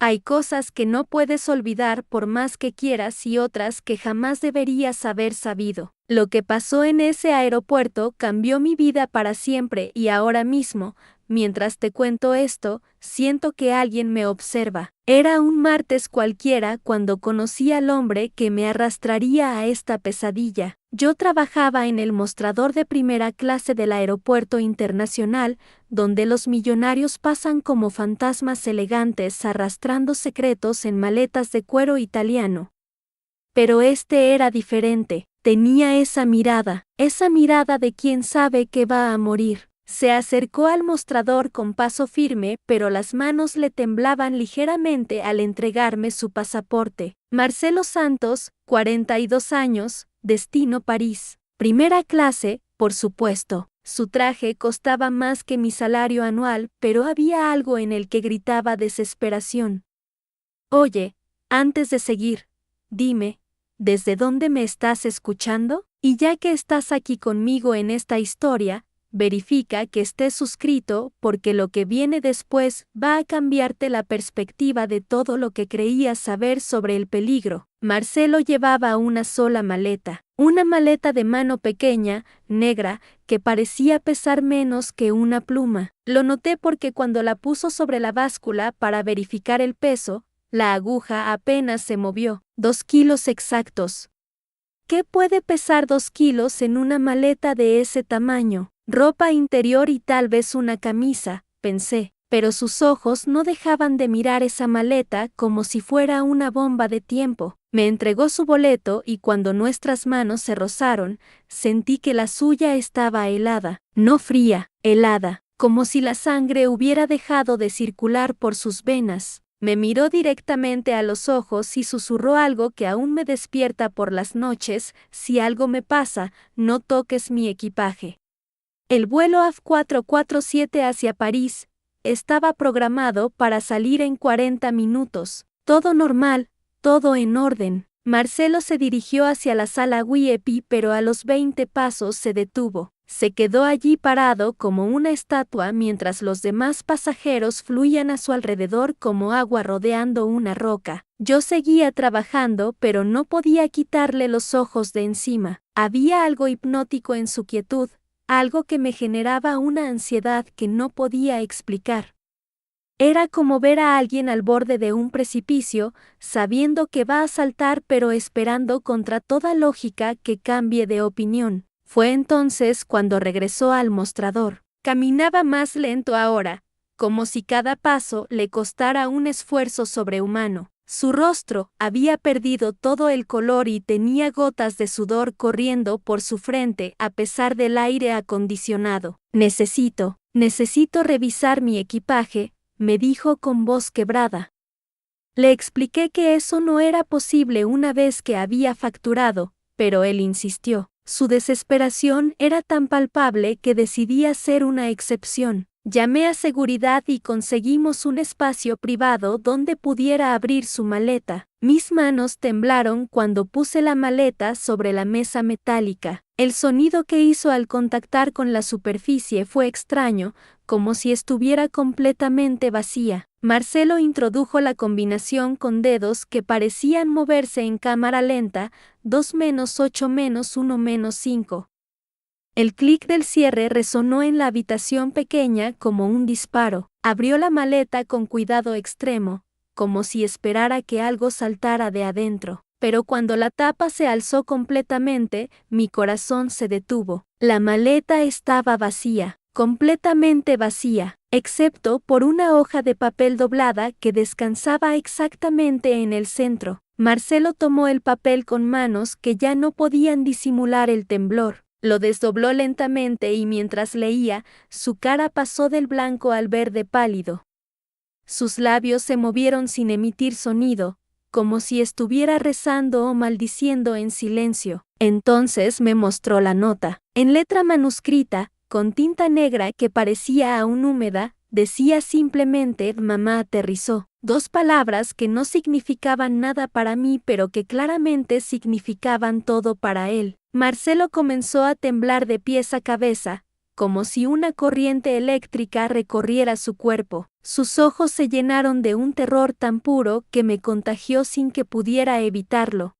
Hay cosas que no puedes olvidar por más que quieras y otras que jamás deberías haber sabido. Lo que pasó en ese aeropuerto cambió mi vida para siempre y ahora mismo, mientras te cuento esto, siento que alguien me observa. Era un martes cualquiera cuando conocí al hombre que me arrastraría a esta pesadilla. Yo trabajaba en el mostrador de primera clase del aeropuerto internacional, donde los millonarios pasan como fantasmas elegantes arrastrando secretos en maletas de cuero italiano. Pero este era diferente, tenía esa mirada de quien sabe que va a morir. Se acercó al mostrador con paso firme, pero las manos le temblaban ligeramente al entregarme su pasaporte. Marcelo Santos, 42 años, destino París. Primera clase, por supuesto. Su traje costaba más que mi salario anual, pero había algo en el que gritaba desesperación. Oye, antes de seguir, dime, ¿desde dónde me estás escuchando? Y ya que estás aquí conmigo en esta historia, verifica que estés suscrito porque lo que viene después va a cambiarte la perspectiva de todo lo que creías saber sobre el peligro. Marcelo llevaba una sola maleta, una maleta de mano pequeña, negra, que parecía pesar menos que una pluma. Lo noté porque cuando la puso sobre la báscula para verificar el peso, la aguja apenas se movió. 2 kilos exactos. ¿Qué puede pesar 2 kilos en una maleta de ese tamaño? Ropa interior y tal vez una camisa, pensé, pero sus ojos no dejaban de mirar esa maleta como si fuera una bomba de tiempo. Me entregó su boleto y cuando nuestras manos se rozaron, sentí que la suya estaba helada, no fría, helada, como si la sangre hubiera dejado de circular por sus venas. Me miró directamente a los ojos y susurró algo que aún me despierta por las noches: si algo me pasa, no toques mi equipaje. El vuelo AF 447 hacia París estaba programado para salir en 40 minutos. Todo normal, todo en orden. Marcelo se dirigió hacia la sala VIP, pero a los 20 pasos se detuvo. Se quedó allí parado como una estatua mientras los demás pasajeros fluían a su alrededor como agua rodeando una roca. Yo seguía trabajando, pero no podía quitarle los ojos de encima. Había algo hipnótico en su quietud, algo que me generaba una ansiedad que no podía explicar. Era como ver a alguien al borde de un precipicio, sabiendo que va a saltar pero esperando contra toda lógica que cambie de opinión. Fue entonces cuando regresó al mostrador. Caminaba más lento ahora, como si cada paso le costara un esfuerzo sobrehumano. Su rostro había perdido todo el color y tenía gotas de sudor corriendo por su frente a pesar del aire acondicionado. Necesito revisar mi equipaje, me dijo con voz quebrada. Le expliqué que eso no era posible una vez que había facturado, pero él insistió. Su desesperación era tan palpable que decidí hacer una excepción. Llamé a seguridad y conseguimos un espacio privado donde pudiera abrir su maleta. Mis manos temblaron cuando puse la maleta sobre la mesa metálica. El sonido que hizo al contactar con la superficie fue extraño, como si estuviera completamente vacía. Marcelo introdujo la combinación con dedos que parecían moverse en cámara lenta, 2 menos 8 menos 1 menos 5. El clic del cierre resonó en la habitación pequeña como un disparo. Abrió la maleta con cuidado extremo, como si esperara que algo saltara de adentro. Pero cuando la tapa se alzó completamente, mi corazón se detuvo. La maleta estaba vacía, completamente vacía, excepto por una hoja de papel doblada que descansaba exactamente en el centro. Marcelo tomó el papel con manos que ya no podían disimular el temblor. Lo desdobló lentamente y mientras leía, su cara pasó del blanco al verde pálido. Sus labios se movieron sin emitir sonido, como si estuviera rezando o maldiciendo en silencio. Entonces me mostró la nota. En letra manuscrita, con tinta negra que parecía aún húmeda, decía simplemente: mamá aterrizó. 2 palabras que no significaban nada para mí, pero que claramente significaban todo para él. Marcelo comenzó a temblar de pies a cabeza, como si una corriente eléctrica recorriera su cuerpo. Sus ojos se llenaron de un terror tan puro que me contagió sin que pudiera evitarlo.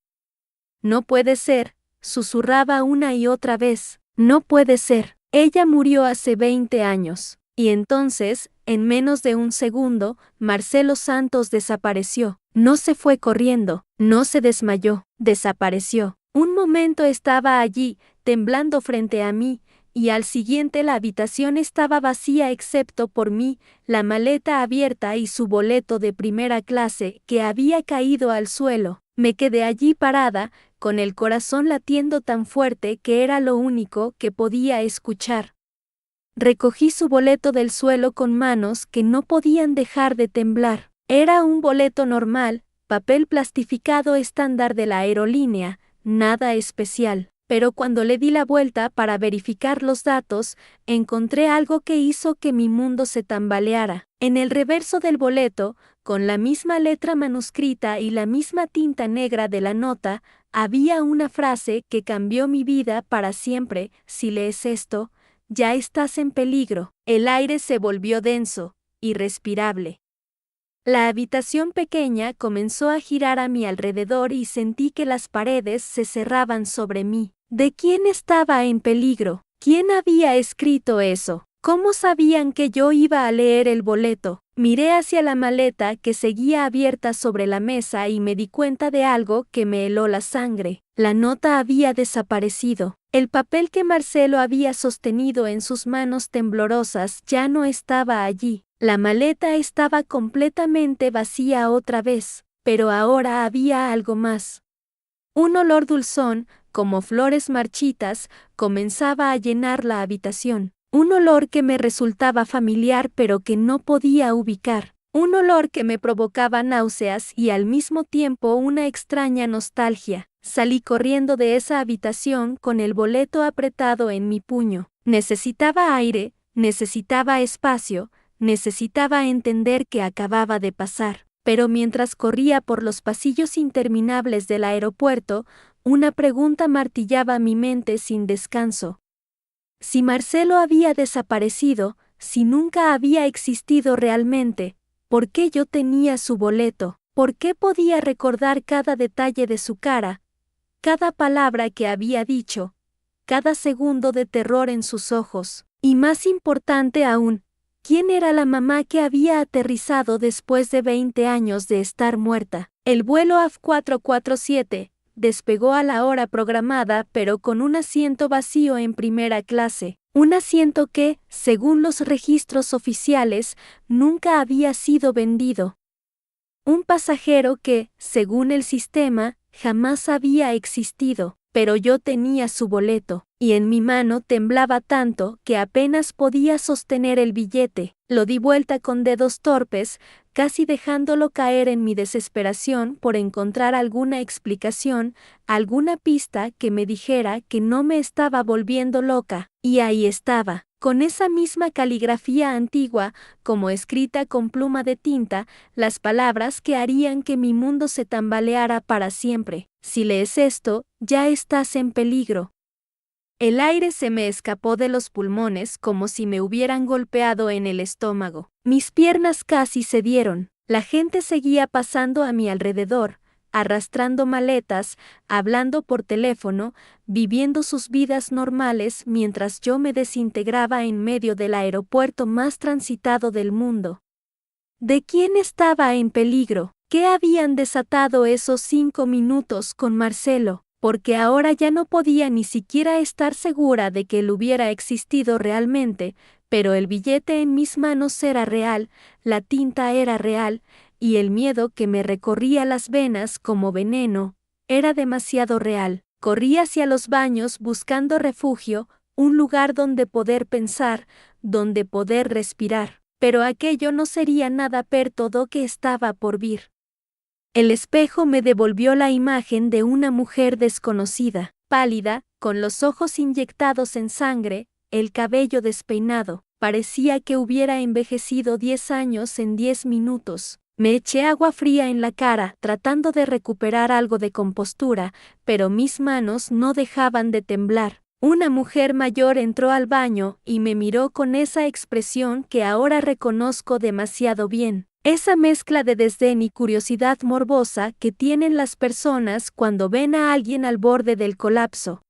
No puede ser, susurraba una y otra vez. No puede ser. Ella murió hace 20 años. Y entonces, en menos de un segundo, Marcelo Santos desapareció. No se fue corriendo, no se desmayó, desapareció. Un momento estaba allí, temblando frente a mí, y al siguiente la habitación estaba vacía excepto por mí, la maleta abierta y su boleto de primera clase que había caído al suelo. Me quedé allí parada, con el corazón latiendo tan fuerte que era lo único que podía escuchar. Recogí su boleto del suelo con manos que no podían dejar de temblar. Era un boleto normal, papel plastificado estándar de la aerolínea, nada especial. Pero cuando le di la vuelta para verificar los datos, encontré algo que hizo que mi mundo se tambaleara. En el reverso del boleto, con la misma letra manuscrita y la misma tinta negra de la nota, había una frase que cambió mi vida para siempre. Si lees esto, ya estás en peligro. El aire se volvió denso, irrespirable. La habitación pequeña comenzó a girar a mi alrededor y sentí que las paredes se cerraban sobre mí. ¿De quién estaba en peligro? ¿Quién había escrito eso? ¿Cómo sabían que yo iba a leer el boleto? Miré hacia la maleta que seguía abierta sobre la mesa y me di cuenta de algo que me heló la sangre. La nota había desaparecido. El papel que Marcelo había sostenido en sus manos temblorosas ya no estaba allí. La maleta estaba completamente vacía otra vez, pero ahora había algo más. Un olor dulzón, como flores marchitas, comenzaba a llenar la habitación. Un olor que me resultaba familiar pero que no podía ubicar. Un olor que me provocaba náuseas y al mismo tiempo una extraña nostalgia. Salí corriendo de esa habitación con el boleto apretado en mi puño. Necesitaba aire, necesitaba espacio, necesitaba entender qué acababa de pasar. Pero mientras corría por los pasillos interminables del aeropuerto, una pregunta martillaba mi mente sin descanso. Si Marcelo había desaparecido, si nunca había existido realmente, ¿por qué yo tenía su boleto? ¿Por qué podía recordar cada detalle de su cara, cada palabra que había dicho, cada segundo de terror en sus ojos? Y más importante aún, ¿quién era la mamá que había aterrizado después de 20 años de estar muerta? El vuelo AF447 despegó a la hora programada pero con un asiento vacío en primera clase. Un asiento que, según los registros oficiales, nunca había sido vendido. Un pasajero que, según el sistema, jamás había existido. Pero yo tenía su boleto, y en mi mano temblaba tanto que apenas podía sostener el billete. Lo di vuelta con dedos torpes, casi dejándolo caer en mi desesperación por encontrar alguna explicación, alguna pista que me dijera que no me estaba volviendo loca. Y ahí estaba, con esa misma caligrafía antigua, como escrita con pluma de tinta, las palabras que harían que mi mundo se tambaleara para siempre. Si lees esto, ya estás en peligro. El aire se me escapó de los pulmones como si me hubieran golpeado en el estómago. Mis piernas casi cedieron. La gente seguía pasando a mi alrededor, arrastrando maletas, hablando por teléfono, viviendo sus vidas normales mientras yo me desintegraba en medio del aeropuerto más transitado del mundo. ¿De quién estaba en peligro? ¿Qué habían desatado esos 5 minutos con Marcelo? Porque ahora ya no podía ni siquiera estar segura de que él hubiera existido realmente, pero el billete en mis manos era real, la tinta era real, y el miedo que me recorría las venas como veneno era demasiado real. Corrí hacia los baños buscando refugio, un lugar donde poder pensar, donde poder respirar. Pero aquello no sería nada perto do que estaba por vir. El espejo me devolvió la imagen de una mujer desconocida, pálida, con los ojos inyectados en sangre, el cabello despeinado. Parecía que hubiera envejecido 10 años en 10 minutos. Me eché agua fría en la cara, tratando de recuperar algo de compostura, pero mis manos no dejaban de temblar. Una mujer mayor entró al baño y me miró con esa expresión que ahora reconozco demasiado bien. Esa mezcla de desdén y curiosidad morbosa que tienen las personas cuando ven a alguien al borde del colapso.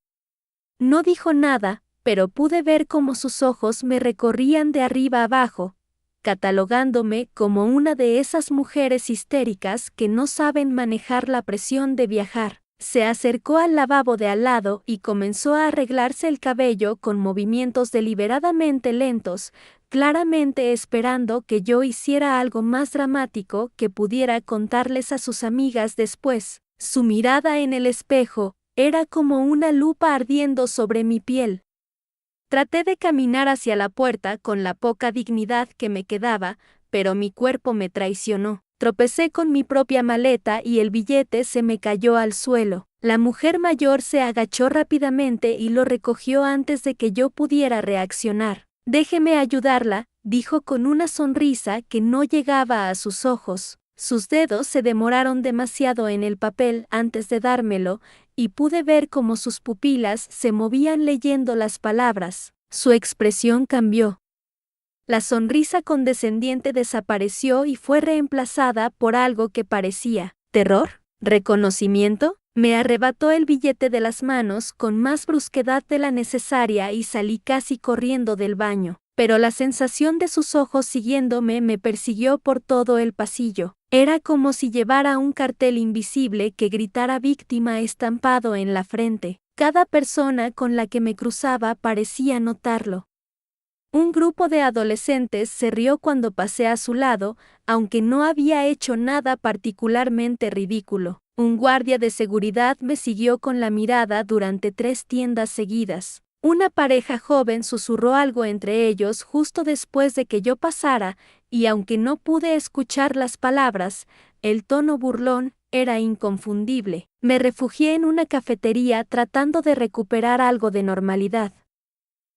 No dijo nada, pero pude ver cómo sus ojos me recorrían de arriba abajo, catalogándome como una de esas mujeres histéricas que no saben manejar la presión de viajar. Se acercó al lavabo de al lado y comenzó a arreglarse el cabello con movimientos deliberadamente lentos, claramente esperando que yo hiciera algo más dramático que pudiera contarles a sus amigas después. Su mirada en el espejo era como una lupa ardiendo sobre mi piel. Traté de caminar hacia la puerta con la poca dignidad que me quedaba, pero mi cuerpo me traicionó. Tropecé con mi propia maleta y el billete se me cayó al suelo. La mujer mayor se agachó rápidamente y lo recogió antes de que yo pudiera reaccionar. «Déjeme ayudarla», dijo con una sonrisa que no llegaba a sus ojos. Sus dedos se demoraron demasiado en el papel antes de dármelo, y pude ver cómo sus pupilas se movían leyendo las palabras. Su expresión cambió. La sonrisa condescendiente desapareció y fue reemplazada por algo que parecía terror, reconocimiento. Me arrebató el billete de las manos con más brusquedad de la necesaria y salí casi corriendo del baño. Pero la sensación de sus ojos siguiéndome me persiguió por todo el pasillo. Era como si llevara un cartel invisible que gritara víctima estampado en la frente. Cada persona con la que me cruzaba parecía notarlo. Un grupo de adolescentes se rió cuando pasé a su lado, aunque no había hecho nada particularmente ridículo. Un guardia de seguridad me siguió con la mirada durante 3 tiendas seguidas. Una pareja joven susurró algo entre ellos justo después de que yo pasara, y aunque no pude escuchar las palabras, el tono burlón era inconfundible. Me refugié en una cafetería tratando de recuperar algo de normalidad.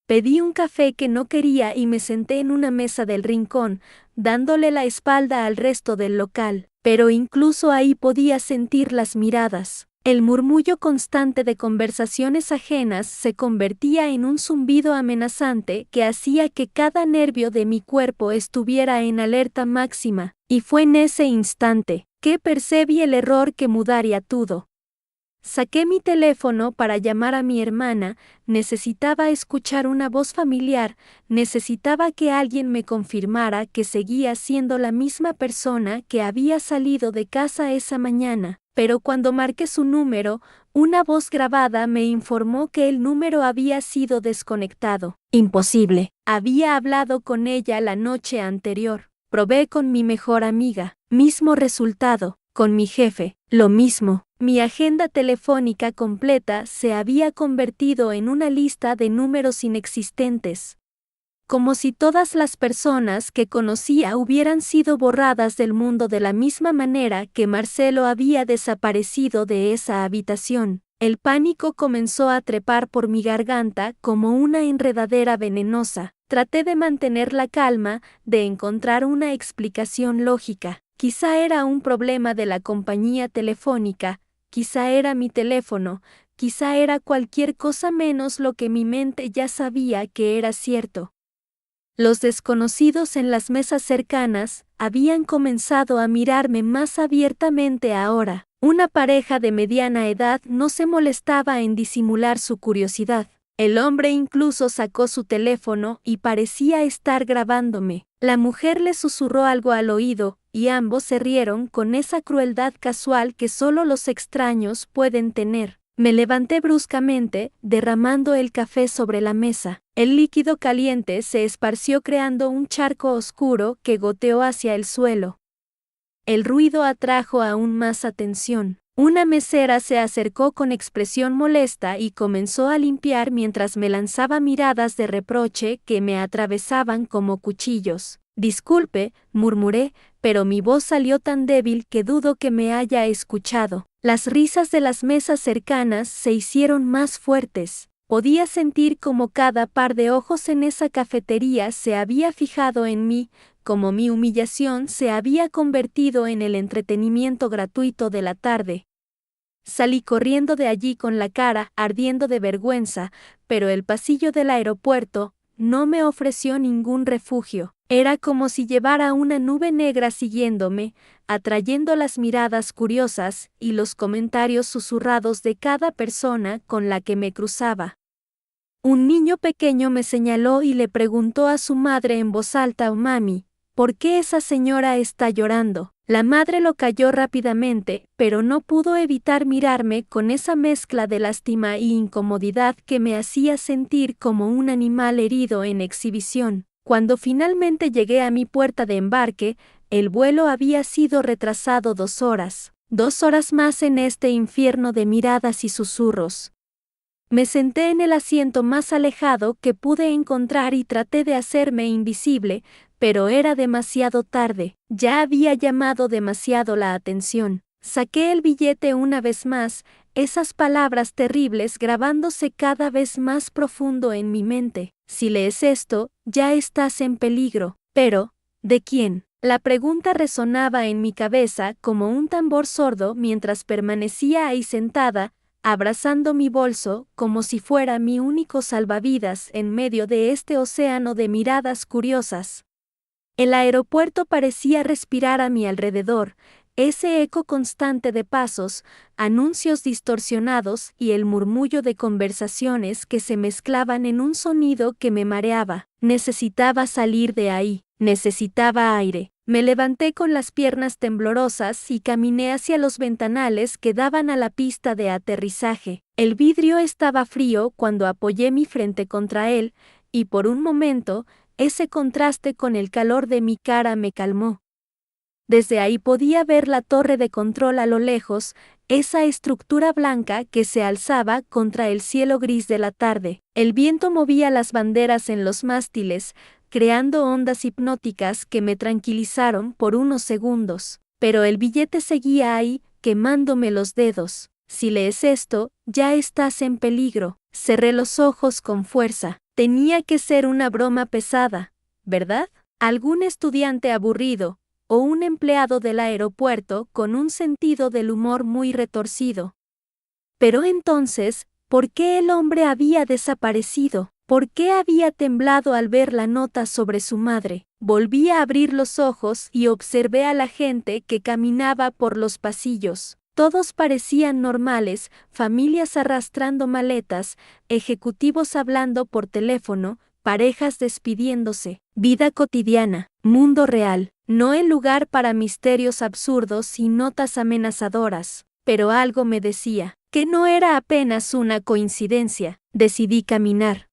Pedí un café que no quería y me senté en una mesa del rincón, dándole la espalda al resto del local, pero incluso ahí podía sentir las miradas. El murmullo constante de conversaciones ajenas se convertía en un zumbido amenazante que hacía que cada nervio de mi cuerpo estuviera en alerta máxima, y fue en ese instante que percibí el error que mudaría todo. Saqué mi teléfono para llamar a mi hermana, necesitaba escuchar una voz familiar, necesitaba que alguien me confirmara que seguía siendo la misma persona que había salido de casa esa mañana, pero cuando marqué su número, una voz grabada me informó que el número había sido desconectado. Imposible. Había hablado con ella la noche anterior. Probé con mi mejor amiga. Mismo resultado. Con mi jefe. Lo mismo. Mi agenda telefónica completa se había convertido en una lista de números inexistentes. Como si todas las personas que conocía hubieran sido borradas del mundo de la misma manera que Marcelo había desaparecido de esa habitación. El pánico comenzó a trepar por mi garganta como una enredadera venenosa. Traté de mantener la calma, de encontrar una explicación lógica. Quizá era un problema de la compañía telefónica, quizá era mi teléfono, quizá era cualquier cosa menos lo que mi mente ya sabía que era cierto. Los desconocidos en las mesas cercanas habían comenzado a mirarme más abiertamente ahora. Una pareja de mediana edad no se molestaba en disimular su curiosidad. El hombre incluso sacó su teléfono y parecía estar grabándome. La mujer le susurró algo al oído, y ambos se rieron con esa crueldad casual que solo los extraños pueden tener. Me levanté bruscamente, derramando el café sobre la mesa. El líquido caliente se esparció creando un charco oscuro que goteó hacia el suelo. El ruido atrajo aún más atención. Una mesera se acercó con expresión molesta y comenzó a limpiar mientras me lanzaba miradas de reproche que me atravesaban como cuchillos. «Disculpe», murmuré, pero mi voz salió tan débil que dudo que me haya escuchado. Las risas de las mesas cercanas se hicieron más fuertes. Podía sentir como cada par de ojos en esa cafetería se había fijado en mí, como mi humillación se había convertido en el entretenimiento gratuito de la tarde. Salí corriendo de allí con la cara ardiendo de vergüenza, pero el pasillo del aeropuerto no me ofreció ningún refugio. Era como si llevara una nube negra siguiéndome, atrayendo las miradas curiosas y los comentarios susurrados de cada persona con la que me cruzaba. Un niño pequeño me señaló y le preguntó a su madre en voz alta: «Mami, ¿por qué esa señora está llorando?». La madre lo calló rápidamente, pero no pudo evitar mirarme con esa mezcla de lástima y incomodidad que me hacía sentir como un animal herido en exhibición. Cuando finalmente llegué a mi puerta de embarque, el vuelo había sido retrasado 2 horas. 2 horas más en este infierno de miradas y susurros. Me senté en el asiento más alejado que pude encontrar y traté de hacerme invisible, pero era demasiado tarde. Ya había llamado demasiado la atención. Saqué el billete una vez más, esas palabras terribles grabándose cada vez más profundo en mi mente. Si lees esto, ya estás en peligro. Pero, ¿de quién? La pregunta resonaba en mi cabeza como un tambor sordo mientras permanecía ahí sentada, abrazando mi bolso como si fuera mi único salvavidas en medio de este océano de miradas curiosas. El aeropuerto parecía respirar a mi alrededor, ese eco constante de pasos, anuncios distorsionados y el murmullo de conversaciones que se mezclaban en un sonido que me mareaba. Necesitaba salir de ahí, necesitaba aire. Me levanté con las piernas temblorosas y caminé hacia los ventanales que daban a la pista de aterrizaje. El vidrio estaba frío cuando apoyé mi frente contra él, y por un momento, ese contraste con el calor de mi cara me calmó. Desde ahí podía ver la torre de control a lo lejos, esa estructura blanca que se alzaba contra el cielo gris de la tarde. El viento movía las banderas en los mástiles, creando ondas hipnóticas que me tranquilizaron por unos segundos. Pero el billete seguía ahí, quemándome los dedos. Si lees esto, ya estás en peligro. Cerré los ojos con fuerza. Tenía que ser una broma pesada, ¿verdad? Algún estudiante aburrido, o un empleado del aeropuerto con un sentido del humor muy retorcido. Pero entonces, ¿por qué el hombre había desaparecido? ¿Por qué había temblado al ver la nota sobre su madre? Volví a abrir los ojos y observé a la gente que caminaba por los pasillos. Todos parecían normales, familias arrastrando maletas, ejecutivos hablando por teléfono, parejas despidiéndose. Vida cotidiana, mundo real, no el lugar para misterios absurdos y notas amenazadoras. Pero algo me decía que no era apenas una coincidencia. Decidí caminar.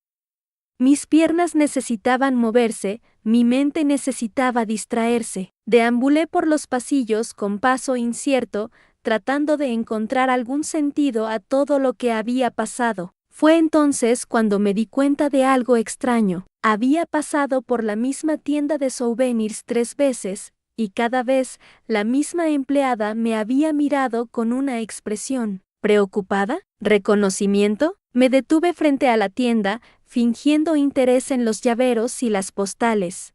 Mis piernas necesitaban moverse, mi mente necesitaba distraerse. Deambulé por los pasillos con paso incierto, tratando de encontrar algún sentido a todo lo que había pasado. Fue entonces cuando me di cuenta de algo extraño. Había pasado por la misma tienda de souvenirs 3 veces, y cada vez la misma empleada me había mirado con una expresión. ¿Preocupada? ¿Reconocimiento? Me detuve frente a la tienda, fingiendo interés en los llaveros y las postales.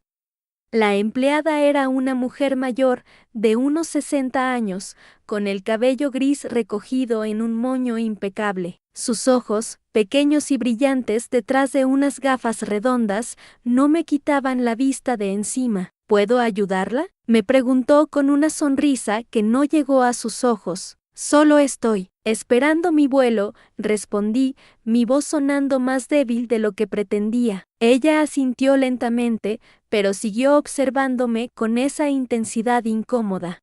La empleada era una mujer mayor, de unos 60 años, con el cabello gris recogido en un moño impecable. Sus ojos, pequeños y brillantes detrás de unas gafas redondas, no me quitaban la vista de encima. ¿Puedo ayudarla?, me preguntó con una sonrisa que no llegó a sus ojos. Solo estoy esperando mi vuelo, respondí, mi voz sonando más débil de lo que pretendía. Ella asintió lentamente, pero siguió observándome con esa intensidad incómoda.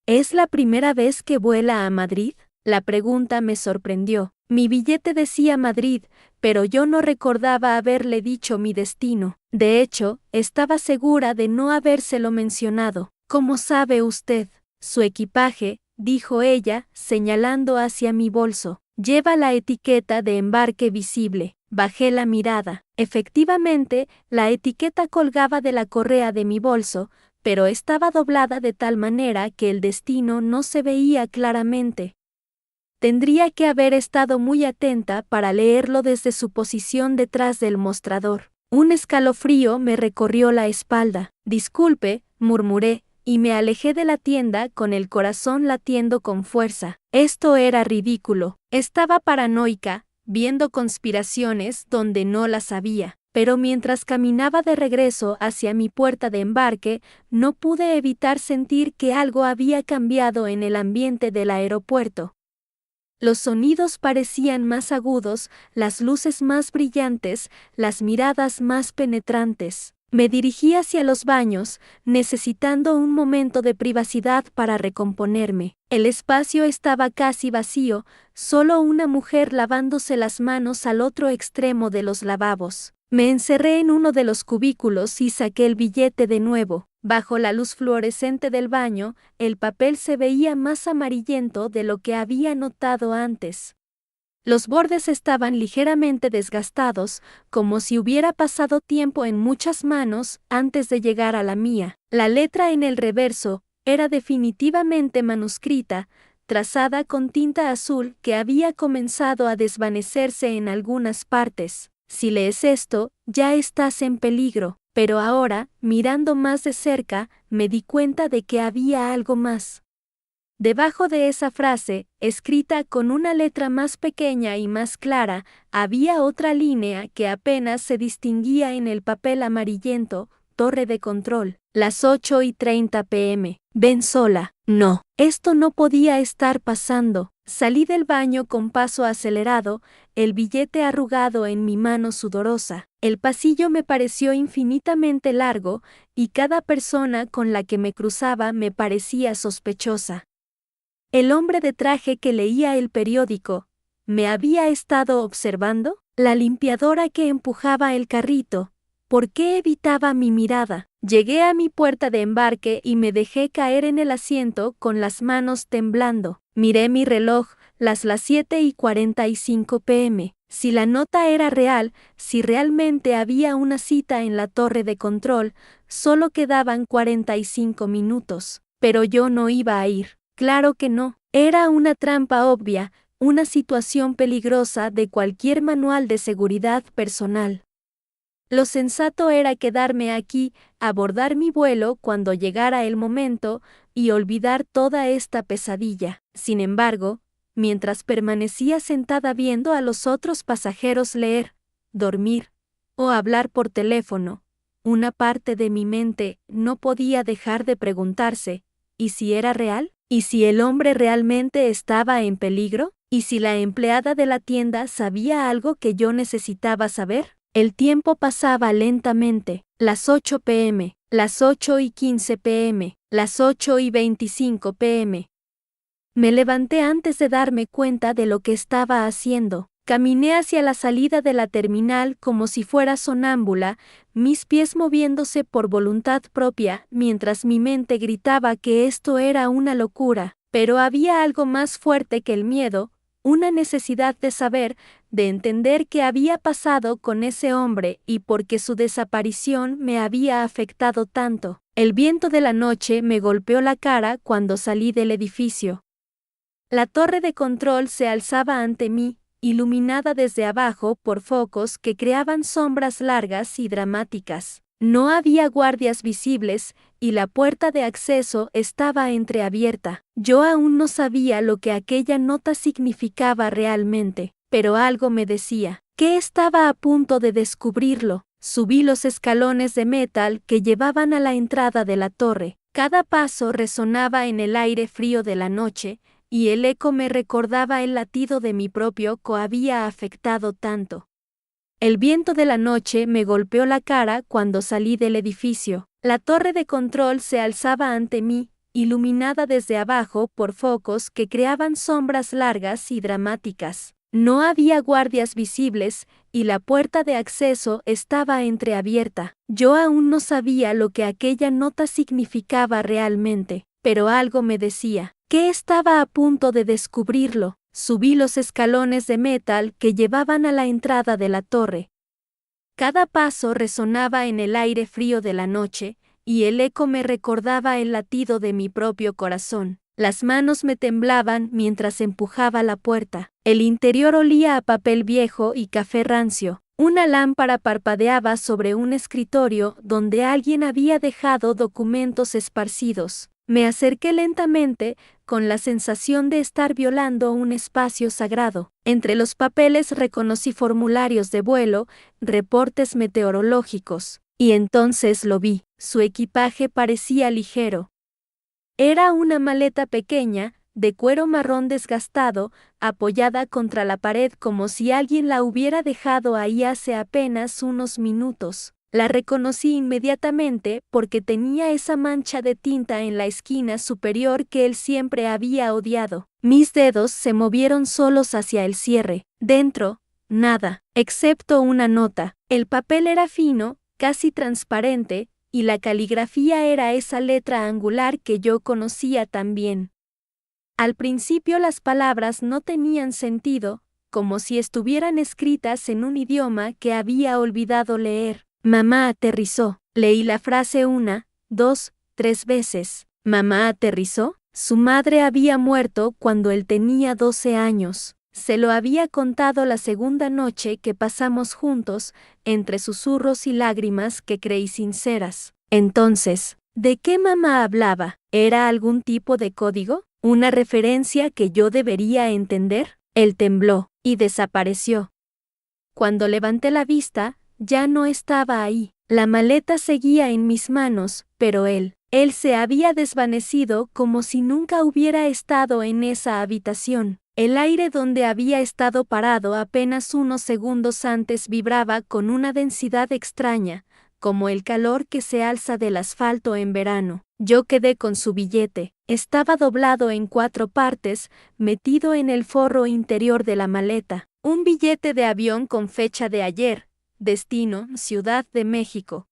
¿Es la primera vez que vuela a Madrid? La pregunta me sorprendió. Mi billete decía Madrid, pero yo no recordaba haberle dicho mi destino. De hecho, estaba segura de no habérselo mencionado. ¿Cómo sabe usted? Su equipaje, dijo ella, señalando hacia mi bolso. Lleva la etiqueta de embarque visible. Bajé la mirada. Efectivamente, la etiqueta colgaba de la correa de mi bolso, pero estaba doblada de tal manera que el destino no se veía claramente. Tendría que haber estado muy atenta para leerlo desde su posición detrás del mostrador. Un escalofrío me recorrió la espalda. Disculpe, murmuré, y me alejé de la tienda con el corazón latiendo con fuerza. Esto era ridículo. Estaba paranoica, viendo conspiraciones donde no las había. Pero mientras caminaba de regreso hacia mi puerta de embarque, no pude evitar sentir que algo había cambiado en el ambiente del aeropuerto. Los sonidos parecían más agudos, las luces más brillantes, las miradas más penetrantes. Me dirigí hacia los baños, necesitando un momento de privacidad para recomponerme. El espacio estaba casi vacío, solo una mujer lavándose las manos al otro extremo de los lavabos. Me encerré en uno de los cubículos y saqué el billete de nuevo. Bajo la luz fluorescente del baño, el papel se veía más amarillento de lo que había notado antes. Los bordes estaban ligeramente desgastados, como si hubiera pasado tiempo en muchas manos antes de llegar a la mía. La letra en el reverso era definitivamente manuscrita, trazada con tinta azul que había comenzado a desvanecerse en algunas partes. Si lees esto, ya estás en peligro. Pero ahora, mirando más de cerca, me di cuenta de que había algo más. Debajo de esa frase, escrita con una letra más pequeña y más clara, había otra línea que apenas se distinguía en el papel amarillento: torre de control, las 8:30 p.m. Ven sola. No, esto no podía estar pasando. Salí del baño con paso acelerado, el billete arrugado en mi mano sudorosa. El pasillo me pareció infinitamente largo, y cada persona con la que me cruzaba me parecía sospechosa. El hombre de traje que leía el periódico, ¿me había estado observando? La limpiadora que empujaba el carrito, ¿por qué evitaba mi mirada? Llegué a mi puerta de embarque y me dejé caer en el asiento con las manos temblando. Miré mi reloj, las 7:45 p.m. Si la nota era real, si realmente había una cita en la torre de control, solo quedaban 45 minutos. Pero yo no iba a ir. Claro que no. Era una trampa obvia, una situación peligrosa de cualquier manual de seguridad personal. Lo sensato era quedarme aquí, abordar mi vuelo cuando llegara el momento y olvidar toda esta pesadilla. Sin embargo, mientras permanecía sentada viendo a los otros pasajeros leer, dormir o hablar por teléfono, una parte de mi mente no podía dejar de preguntarse: ¿y si era real? ¿Y si el hombre realmente estaba en peligro? ¿Y si la empleada de la tienda sabía algo que yo necesitaba saber? El tiempo pasaba lentamente. Las 8 p.m., las 8:15 p.m., las 8:25 p.m. Me levanté antes de darme cuenta de lo que estaba haciendo. Caminé hacia la salida de la terminal como si fuera sonámbula, mis pies moviéndose por voluntad propia, mientras mi mente gritaba que esto era una locura. Pero había algo más fuerte que el miedo, una necesidad de saber, de entender qué había pasado con ese hombre y por qué su desaparición me había afectado tanto. El viento de la noche me golpeó la cara cuando salí del edificio. La torre de control se alzaba ante mí, iluminada desde abajo por focos que creaban sombras largas y dramáticas. No había guardias visibles, y la puerta de acceso estaba entreabierta. Yo aún no sabía lo que aquella nota significaba realmente, pero algo me decía que estaba a punto de descubrirlo. Subí los escalones de metal que llevaban a la entrada de la torre. Cada paso resonaba en el aire frío de la noche, y el eco me recordaba el latido de mi propio corazón había afectado tanto. El viento de la noche me golpeó la cara cuando salí del edificio. La torre de control se alzaba ante mí, iluminada desde abajo por focos que creaban sombras largas y dramáticas. No había guardias visibles, y la puerta de acceso estaba entreabierta. Yo aún no sabía lo que aquella nota significaba realmente, pero algo me decía que estaba a punto de descubrirlo. Subí los escalones de metal que llevaban a la entrada de la torre. Cada paso resonaba en el aire frío de la noche, y el eco me recordaba el latido de mi propio corazón. Las manos me temblaban mientras empujaba la puerta. El interior olía a papel viejo y café rancio. Una lámpara parpadeaba sobre un escritorio donde alguien había dejado documentos esparcidos. Me acerqué lentamente, con la sensación de estar violando un espacio sagrado. Entre los papeles reconocí formularios de vuelo, reportes meteorológicos. Y entonces lo vi. Su equipaje parecía ligero. Era una maleta pequeña, de cuero marrón desgastado, apoyada contra la pared como si alguien la hubiera dejado ahí hace apenas unos minutos. La reconocí inmediatamente porque tenía esa mancha de tinta en la esquina superior que él siempre había odiado. Mis dedos se movieron solos hacia el cierre. Dentro, nada, excepto una nota. El papel era fino, casi transparente, y la caligrafía era esa letra angular que yo conocía tan bien. Al principio las palabras no tenían sentido, como si estuvieran escritas en un idioma que había olvidado leer. Mamá aterrizó. Leí la frase 1, 2, 3 veces. ¿Mamá aterrizó? Su madre había muerto cuando él tenía 12 años. Se lo había contado la segunda noche que pasamos juntos, entre susurros y lágrimas que creí sinceras. Entonces, ¿de qué mamá hablaba? ¿Era algún tipo de código? ¿Una referencia que yo debería entender? Él tembló y desapareció. Cuando levanté la vista, ya no estaba ahí. La maleta seguía en mis manos, pero él se había desvanecido como si nunca hubiera estado en esa habitación. El aire donde había estado parado apenas unos segundos antes vibraba con una densidad extraña, como el calor que se alza del asfalto en verano. Yo quedé con su billete. Estaba doblado en 4 partes, metido en el forro interior de la maleta. Un billete de avión con fecha de ayer, destino, Ciudad de México.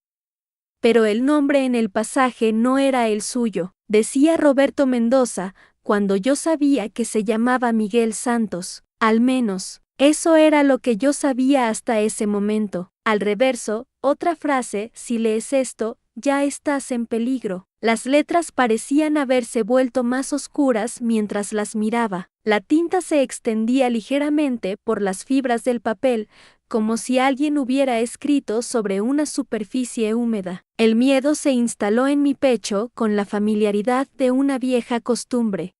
Pero el nombre en el pasaje no era el suyo. Decía Roberto Mendoza, cuando yo sabía que se llamaba Miguel Santos. Al menos, eso era lo que yo sabía hasta ese momento. Al reverso, otra frase: si lees esto, ya estás en peligro. Las letras parecían haberse vuelto más oscuras mientras las miraba. La tinta se extendía ligeramente por las fibras del papel, como si alguien hubiera escrito sobre una superficie húmeda. El miedo se instaló en mi pecho con la familiaridad de una vieja costumbre.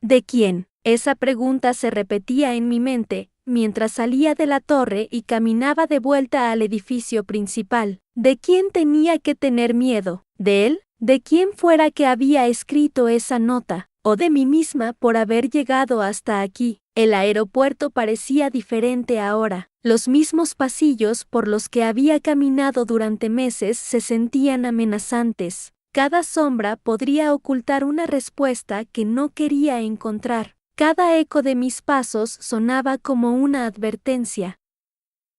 ¿De quién? Esa pregunta se repetía en mi mente mientras salía de la torre y caminaba de vuelta al edificio principal. ¿De quién tenía que tener miedo? ¿De él? ¿De quién fuera que había escrito esa nota? ¿O de mí misma por haber llegado hasta aquí? El aeropuerto parecía diferente ahora. Los mismos pasillos por los que había caminado durante meses se sentían amenazantes. Cada sombra podría ocultar una respuesta que no quería encontrar. Cada eco de mis pasos sonaba como una advertencia.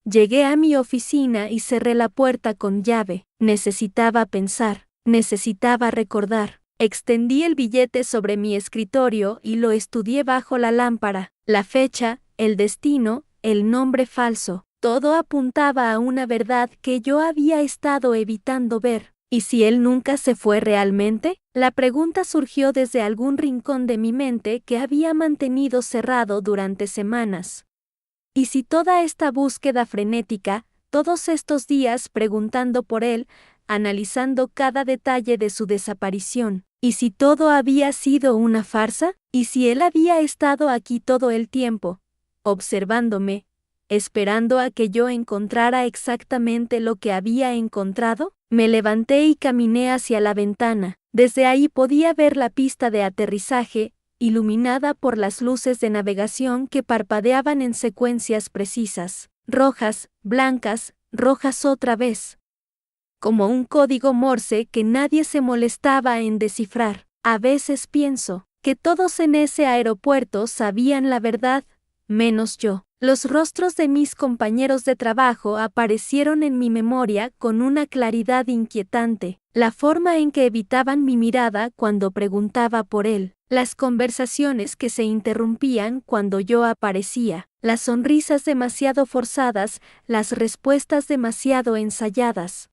Llegué a mi oficina y cerré la puerta con llave. Necesitaba pensar, necesitaba recordar. Extendí el billete sobre mi escritorio y lo estudié bajo la lámpara. La fecha, el destino, el nombre falso. Todo apuntaba a una verdad que yo había estado evitando ver. ¿Y si él nunca se fue realmente? La pregunta surgió desde algún rincón de mi mente que había mantenido cerrado durante semanas. ¿Y si toda esta búsqueda frenética, todos estos días preguntando por él, analizando cada detalle de su desaparición, y si todo había sido una farsa? ¿Y si él había estado aquí todo el tiempo, observándome, esperando a que yo encontrara exactamente lo que había encontrado? Me levanté y caminé hacia la ventana. Desde ahí podía ver la pista de aterrizaje, iluminada por las luces de navegación que parpadeaban en secuencias precisas. Rojas, blancas, rojas otra vez. Como un código Morse que nadie se molestaba en descifrar. A veces pienso que todos en ese aeropuerto sabían la verdad, menos yo. Los rostros de mis compañeros de trabajo aparecieron en mi memoria con una claridad inquietante. La forma en que evitaban mi mirada cuando preguntaba por él. Las conversaciones que se interrumpían cuando yo aparecía. Las sonrisas demasiado forzadas, las respuestas demasiado ensayadas.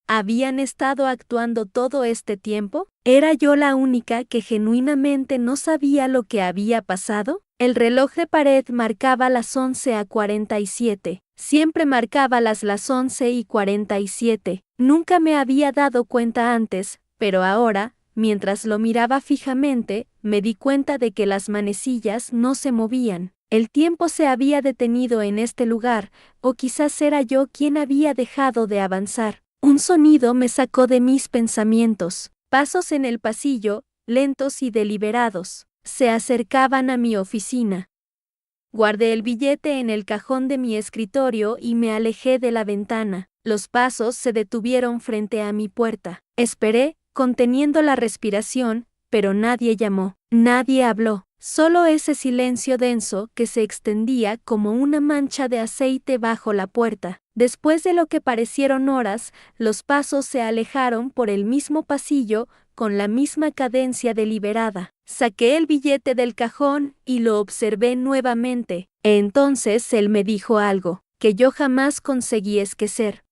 ¿Habían estado actuando todo este tiempo? ¿Era yo la única que genuinamente no sabía lo que había pasado? El reloj de pared marcaba las 11:47. Siempre marcaba las 11:47. Nunca me había dado cuenta antes, pero ahora, mientras lo miraba fijamente, me di cuenta de que las manecillas no se movían. El tiempo se había detenido en este lugar, o quizás era yo quien había dejado de avanzar. Un sonido me sacó de mis pensamientos. Pasos en el pasillo, lentos y deliberados, se acercaban a mi oficina. Guardé el billete en el cajón de mi escritorio y me alejé de la ventana. Los pasos se detuvieron frente a mi puerta. Esperé, conteniendo la respiración, pero nadie llamó, nadie habló. Solo ese silencio denso que se extendía como una mancha de aceite bajo la puerta. Después de lo que parecieron horas, los pasos se alejaron por el mismo pasillo con la misma cadencia deliberada. Saqué el billete del cajón y lo observé nuevamente. Entonces él me dijo algo que yo jamás conseguí esquecer.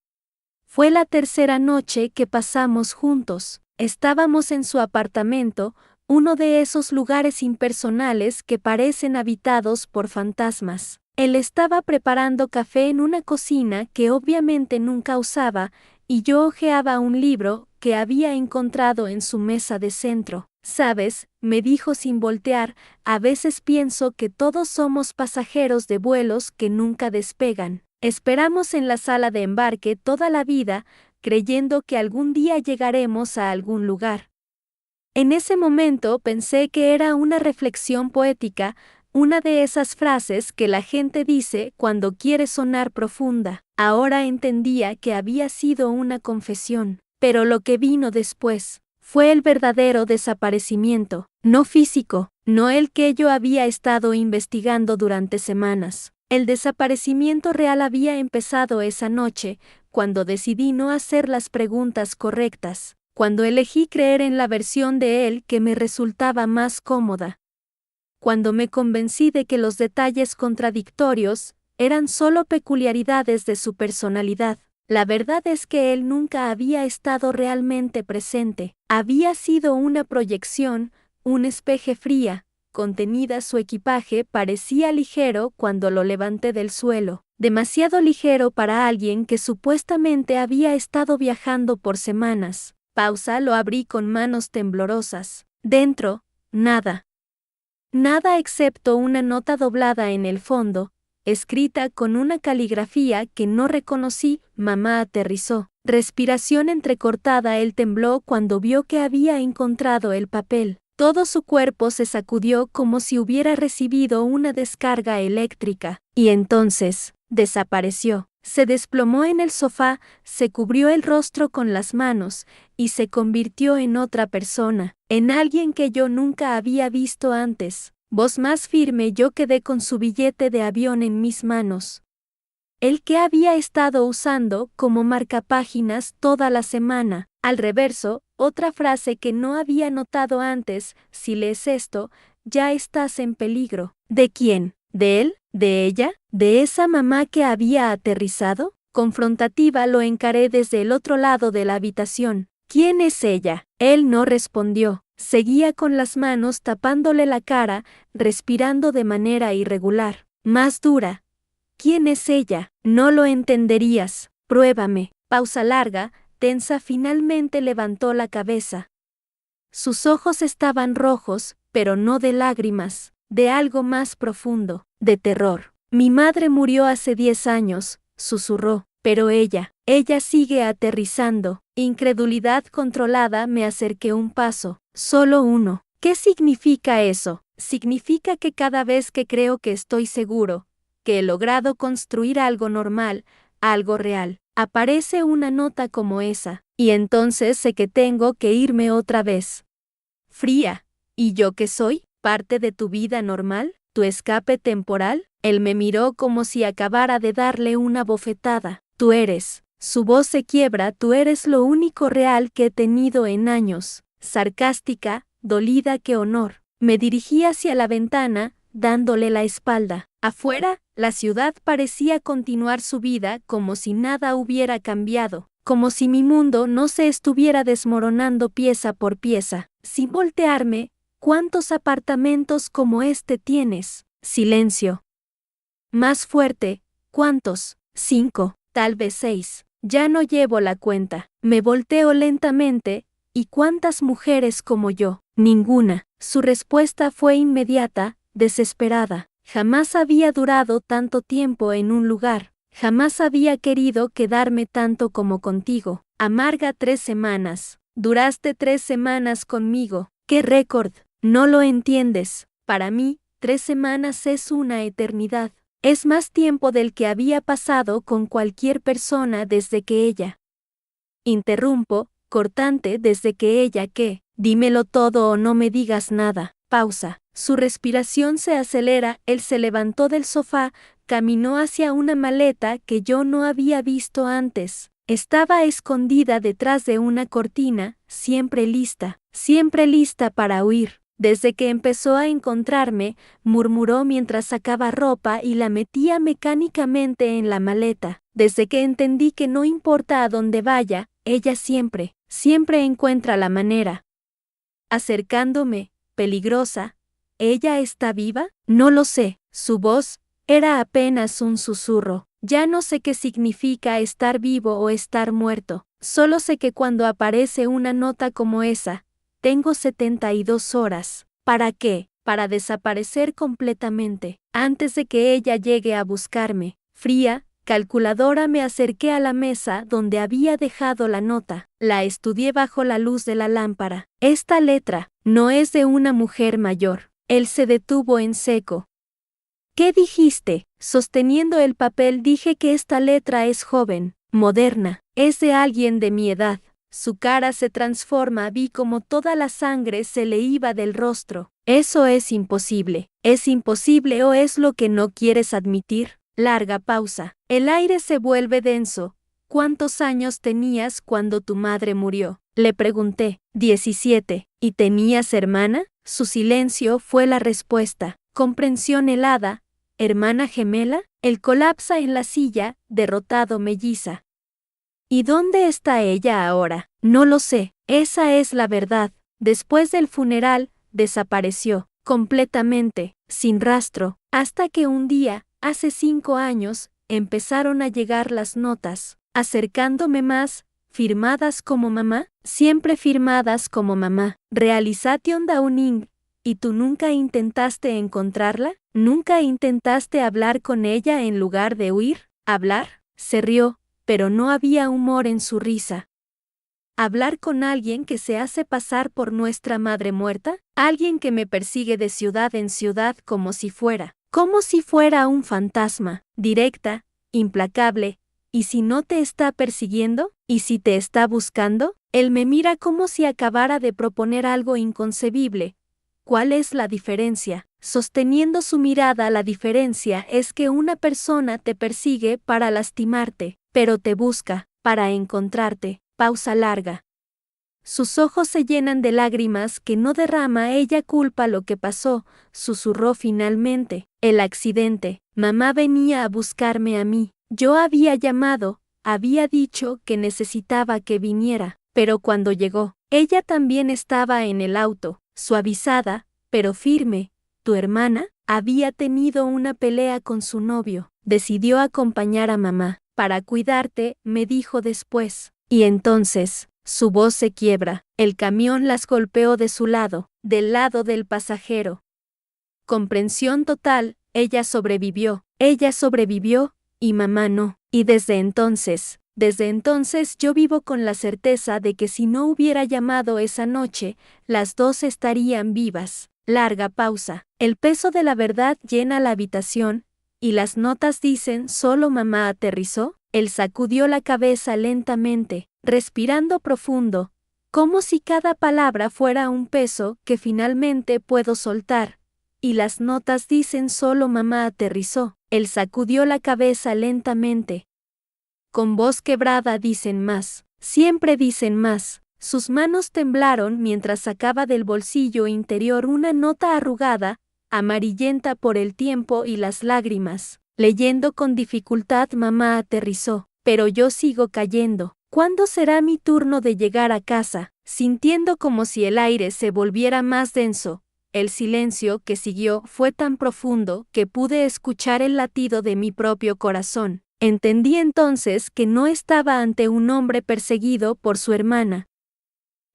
Fue la tercera noche que pasamos juntos. Estábamos en su apartamento, uno de esos lugares impersonales que parecen habitados por fantasmas. Él estaba preparando café en una cocina que obviamente nunca usaba, y yo hojeaba un libro que había encontrado en su mesa de centro. «Sabes», me dijo sin voltear, «a veces pienso que todos somos pasajeros de vuelos que nunca despegan. Esperamos en la sala de embarque toda la vida, creyendo que algún día llegaremos a algún lugar». En ese momento pensé que era una reflexión poética, una de esas frases que la gente dice cuando quiere sonar profunda. Ahora entendía que había sido una confesión, pero lo que vino después fue el verdadero desaparecimiento, no físico, no el que yo había estado investigando durante semanas. El desaparecimiento real había empezado esa noche, cuando decidí no hacer las preguntas correctas, cuando elegí creer en la versión de él que me resultaba más cómoda. Cuando me convencí de que los detalles contradictorios eran solo peculiaridades de su personalidad. La verdad es que él nunca había estado realmente presente. Había sido una proyección, un espejo fría, contenida. Su equipaje parecía ligero cuando lo levanté del suelo. Demasiado ligero para alguien que supuestamente había estado viajando por semanas. Pausa, lo abrí con manos temblorosas. Dentro, nada. Nada excepto una nota doblada en el fondo, escrita con una caligrafía que no reconocí. Mamá aterrizó. Respiración entrecortada. Él tembló cuando vio que había encontrado el papel. Todo su cuerpo se sacudió como si hubiera recibido una descarga eléctrica. Y entonces, desapareció. Se desplomó en el sofá, se cubrió el rostro con las manos, y se convirtió en otra persona, en alguien que yo nunca había visto antes. Voz más firme. Yo quedé con su billete de avión en mis manos. El que había estado usando como marcapáginas toda la semana. Al reverso, otra frase que no había notado antes: si lees esto, ya estás en peligro. ¿De quién? ¿De él? ¿De ella? ¿De esa mamá que había aterrizado? Confrontativa lo encaré desde el otro lado de la habitación. ¿Quién es ella? Él no respondió. Seguía con las manos tapándole la cara, respirando de manera irregular, más dura. ¿Quién es ella? No lo entenderías. Pruébame. Pausa larga, tensa. Finalmente levantó la cabeza. Sus ojos estaban rojos, pero no de lágrimas, de algo más profundo, de terror. Mi madre murió hace 10 años, susurró, pero ella sigue aterrizando. Incredulidad controlada. Me acerqué un paso, solo uno. ¿Qué significa eso? Significa que cada vez que creo que estoy seguro, que he logrado construir algo normal, algo real, aparece una nota como esa, y entonces sé que tengo que irme otra vez. Fría. ¿Y yo qué soy? ¿Parte de tu vida normal? ¿Tu escape temporal? Él me miró como si acabara de darle una bofetada. Tú eres. Su voz se quiebra. Tú eres lo único real que he tenido en años. Sarcástica, dolida. ¡Qué honor! Me dirigí hacia la ventana, dándole la espalda. Afuera, la ciudad parecía continuar su vida como si nada hubiera cambiado, como si mi mundo no se estuviera desmoronando pieza por pieza. Sin voltearme, ¿cuántos apartamentos como este tienes? Silencio. Más fuerte. ¿Cuántos? 5, tal vez 6. Ya no llevo la cuenta. Me volteo lentamente. ¿Y cuántas mujeres como yo? Ninguna. Su respuesta fue inmediata, desesperada. Jamás había durado tanto tiempo en un lugar. Jamás había querido quedarme tanto como contigo. Amarga 3 semanas. Duraste 3 semanas conmigo. ¡Qué récord! No lo entiendes. Para mí, 3 semanas es una eternidad. Es más tiempo del que había pasado con cualquier persona desde que ella. Interrumpo, cortante desde que ella ¿qué? Dímelo todo o no me digas nada. Pausa. Su respiración se acelera, él se levantó del sofá, caminó hacia una maleta que yo no había visto antes. Estaba escondida detrás de una cortina, siempre lista para huir. Desde que empezó a encontrarme, murmuró mientras sacaba ropa y la metía mecánicamente en la maleta. Desde que entendí que no importa a dónde vaya, ella siempre encuentra la manera. Acercándome, peligrosa. ¿Ella está viva? No lo sé. Su voz era apenas un susurro. Ya no sé qué significa estar vivo o estar muerto. Solo sé que cuando aparece una nota como esa, tengo 72 horas. ¿Para qué? Para desaparecer completamente. Antes de que ella llegue a buscarme, fría, calculadora, me acerqué a la mesa donde había dejado la nota. La estudié bajo la luz de la lámpara. Esta letra no es de una mujer mayor. Él se detuvo en seco. ¿Qué dijiste? Sosteniendo el papel dije que esta letra es joven, moderna, es de alguien de mi edad. Su cara se transforma, vi como toda la sangre se le iba del rostro. Eso es imposible. ¿Es imposible o es lo que no quieres admitir? Larga pausa. El aire se vuelve denso. ¿Cuántos años tenías cuando tu madre murió? Le pregunté. 17. ¿Y tenías hermana? Su silencio fue la respuesta. Comprensión helada. ¿Hermana gemela? Él colapsa en la silla, derrotado melliza. ¿Y dónde está ella ahora? No lo sé. Esa es la verdad. Después del funeral, desapareció, completamente, sin rastro, hasta que un día, hace 5 años, empezaron a llegar las notas, acercándome más, firmadas como mamá, siempre firmadas como mamá. Realization Downing. ¿Y tú nunca intentaste encontrarla? ¿Nunca intentaste hablar con ella en lugar de huir? ¿Hablar? Se rió, pero no había humor en su risa. ¿Hablar con alguien que se hace pasar por nuestra madre muerta? Alguien que me persigue de ciudad en ciudad como si fuera un fantasma, directa, implacable. ¿Y si no te está persiguiendo? ¿Y si te está buscando? Él me mira como si acabara de proponer algo inconcebible. ¿Cuál es la diferencia? Sosteniendo su mirada, la diferencia es que una persona te persigue para lastimarte, pero te busca para encontrarte. Pausa larga. Sus ojos se llenan de lágrimas que no derrama. Ella culpa lo que pasó, susurró finalmente. El accidente. Mamá venía a buscarme a mí. Yo había llamado, había dicho que necesitaba que viniera, pero cuando llegó, ella también estaba en el auto, suavizada, pero firme. Tu hermana había tenido una pelea con su novio. Decidió acompañar a mamá. Para cuidarte, me dijo después. Y entonces, su voz se quiebra. El camión las golpeó de su lado, del lado del pasajero. Comprensión total, ella sobrevivió, y mamá no. Y desde entonces yo vivo con la certeza de que si no hubiera llamado esa noche, las dos estarían vivas. Larga pausa. El peso de la verdad llena la habitación, y las notas dicen solo mamá aterrizó. Él sacudió la cabeza lentamente, respirando profundo, como si cada palabra fuera un peso que finalmente puedo soltar. Y las notas dicen solo mamá aterrizó. Él sacudió la cabeza lentamente. Con voz quebrada dicen más, siempre dicen más. Sus manos temblaron mientras sacaba del bolsillo interior una nota arrugada, amarillenta por el tiempo y las lágrimas. Leyendo con dificultad mamá aterrizó, pero yo sigo cayendo. ¿Cuándo será mi turno de llegar a casa? Sintiendo como si el aire se volviera más denso, El silencio que siguió fue tan profundo que pude escuchar el latido de mi propio corazón. Entendí entonces que no estaba ante un hombre perseguido por su hermana.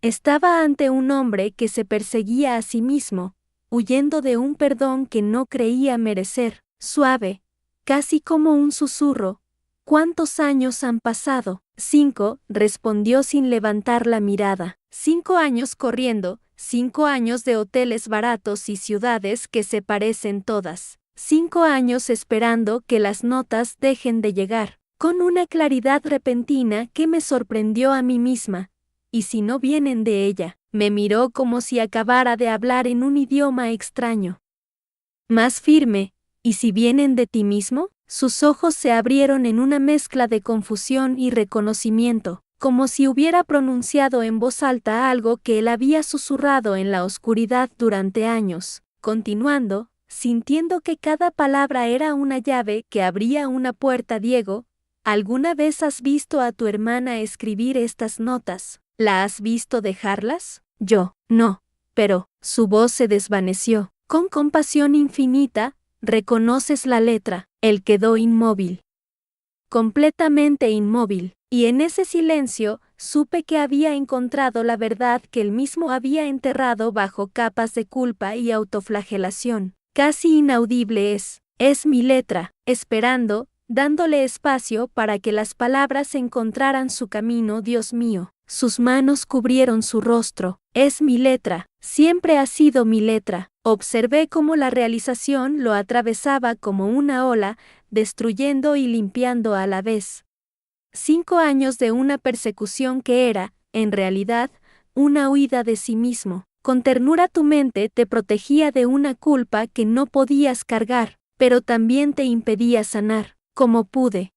Estaba ante un hombre que se perseguía a sí mismo, huyendo de un perdón que no creía merecer. Suave, casi como un susurro. ¿Cuántos años han pasado? 5, respondió sin levantar la mirada. 5 años corriendo, 5 años de hoteles baratos y ciudades que se parecen todas. 5 años esperando que las notas dejen de llegar, con una claridad repentina que me sorprendió a mí misma. ¿Y si no vienen de ella? Me miró como si acabara de hablar en un idioma extraño. Más firme, ¿y si vienen de ti mismo? Sus ojos se abrieron en una mezcla de confusión y reconocimiento, como si hubiera pronunciado en voz alta algo que él había susurrado en la oscuridad durante años. Continuando, sintiendo que cada palabra era una llave que abría una puerta. Diego, ¿alguna vez has visto a tu hermana escribir estas notas? ¿La has visto dejarlas? Yo, no. Pero, su voz se desvaneció. Con compasión infinita, reconoces la letra. Él quedó inmóvil. Completamente inmóvil. Y en ese silencio, supe que había encontrado la verdad que él mismo había enterrado bajo capas de culpa y autoflagelación. Casi inaudible es mi letra, esperando, dándole espacio para que las palabras encontraran su camino. Dios mío. Sus manos cubrieron su rostro. Es mi letra, siempre ha sido mi letra. Observé cómo la realización lo atravesaba como una ola, destruyendo y limpiando a la vez. 5 años de una persecución que era, en realidad, una huida de sí mismo. Con ternura tu mente te protegía de una culpa que no podías cargar, pero también te impedía sanar. ¿Cómo pude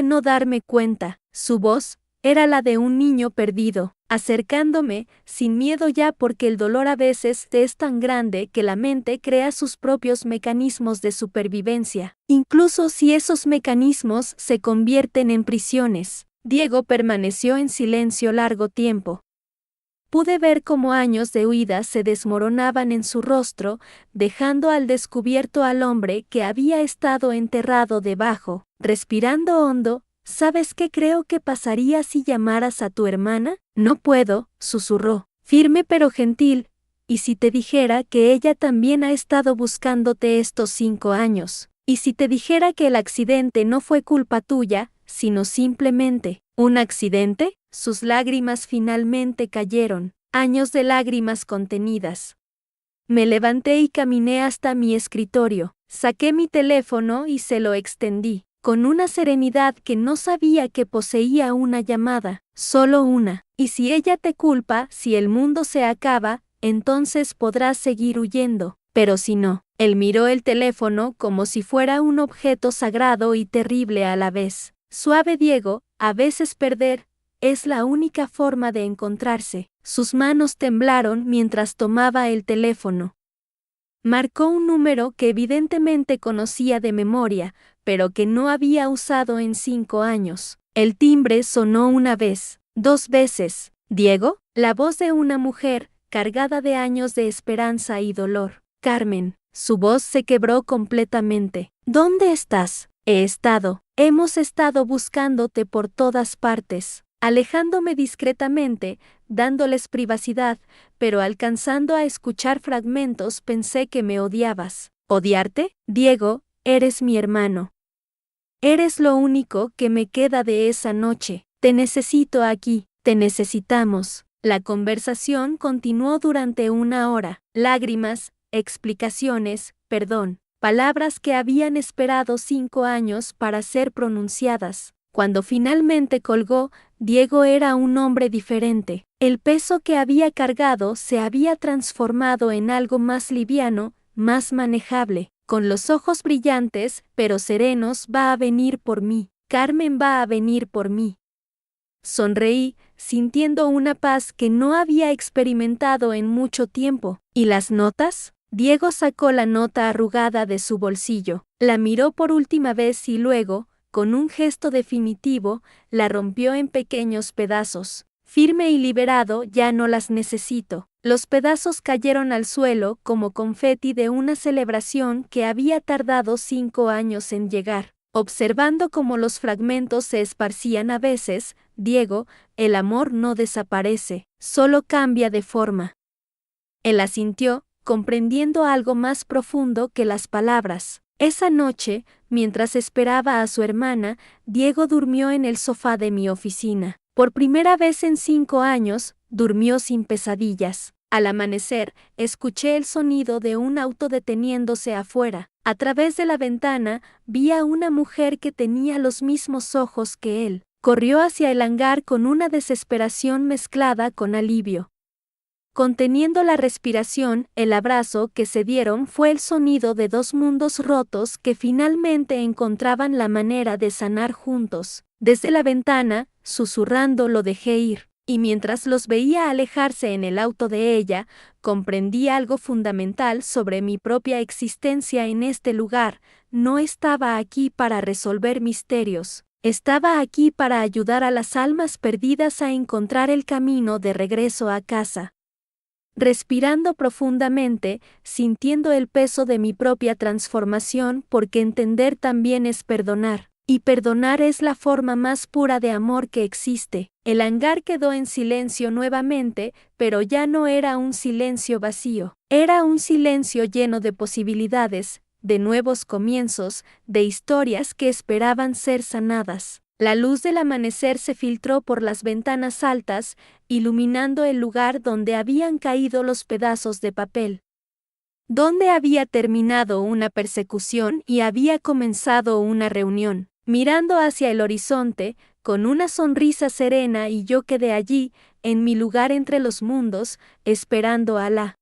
no darme cuenta? Su voz era la de un niño perdido, acercándome, sin miedo ya porque el dolor a veces es tan grande que la mente crea sus propios mecanismos de supervivencia, incluso si esos mecanismos se convierten en prisiones. Diego permaneció en silencio largo tiempo. Pude ver cómo años de huida se desmoronaban en su rostro, dejando al descubierto al hombre que había estado enterrado debajo. Respirando hondo, ¿sabes qué creo que pasaría si llamaras a tu hermana? No puedo, susurró, firme pero gentil. ¿Y si te dijera que ella también ha estado buscándote estos 5 años? ¿Y si te dijera que el accidente no fue culpa tuya, sino simplemente un accidente? Sus lágrimas finalmente cayeron, años de lágrimas contenidas. Me levanté y caminé hasta mi escritorio, saqué mi teléfono y se lo extendí, con una serenidad que no sabía que poseía una llamada, solo una. Y si ella te culpa, si el mundo se acaba, entonces podrás seguir huyendo, pero si no. Él miró el teléfono como si fuera un objeto sagrado y terrible a la vez. Suave Diego, a veces perder es la única forma de encontrarse. Sus manos temblaron mientras tomaba el teléfono. Marcó un número que evidentemente conocía de memoria, pero que no había usado en 5 años. El timbre sonó una vez, 2 veces. ¿Diego? La voz de una mujer, cargada de años de esperanza y dolor. Carmen. Su voz se quebró completamente. ¿Dónde estás? Hemos estado buscándote por todas partes. Alejándome discretamente, dándoles privacidad, pero alcanzando a escuchar fragmentos, pensé que me odiabas. ¿Odiarte? Diego, eres mi hermano. Eres lo único que me queda de esa noche. Te necesito aquí, te necesitamos. La conversación continuó durante 1 hora. Lágrimas, explicaciones, perdón, palabras que habían esperado 5 años para ser pronunciadas. Cuando finalmente colgó, Diego era un hombre diferente. El peso que había cargado se había transformado en algo más liviano, más manejable. Con los ojos brillantes, pero serenos, va a venir por mí. Carmen va a venir por mí. Sonreí, sintiendo una paz que no había experimentado en mucho tiempo. ¿Y las notas? Diego sacó la nota arrugada de su bolsillo, la miró por última vez y luego, con un gesto definitivo, la rompió en pequeños pedazos. Firme y liberado, ya no las necesito. Los pedazos cayeron al suelo como confeti de una celebración que había tardado 5 años en llegar. Observando cómo los fragmentos se esparcían a veces, Diego, el amor no desaparece, solo cambia de forma. Él asintió, comprendiendo algo más profundo que las palabras. Esa noche, mientras esperaba a su hermana, Diego durmió en el sofá de mi oficina. Por primera vez en 5 años, durmió sin pesadillas. Al amanecer, escuché el sonido de un auto deteniéndose afuera. A través de la ventana, vi a una mujer que tenía los mismos ojos que él. Corrió hacia el hangar con una desesperación mezclada con alivio. Conteniendo la respiración, el abrazo que se dieron fue el sonido de 2 mundos rotos que finalmente encontraban la manera de sanar juntos. Desde la ventana, susurrando, lo dejé ir, y mientras los veía alejarse en el auto de ella, comprendí algo fundamental sobre mi propia existencia en este lugar. No estaba aquí para resolver misterios. Estaba aquí para ayudar a las almas perdidas a encontrar el camino de regreso a casa. Respirando profundamente, sintiendo el peso de mi propia transformación, porque entender también es perdonar, y perdonar es la forma más pura de amor que existe. El hangar quedó en silencio nuevamente, pero ya no era un silencio vacío, era un silencio lleno de posibilidades, de nuevos comienzos, de historias que esperaban ser sanadas. La luz del amanecer se filtró por las ventanas altas, iluminando el lugar donde habían caído los pedazos de papel. Donde había terminado una persecución y había comenzado una reunión. Mirando hacia el horizonte, con una sonrisa serena, y yo quedé allí, en mi lugar entre los mundos, esperando a la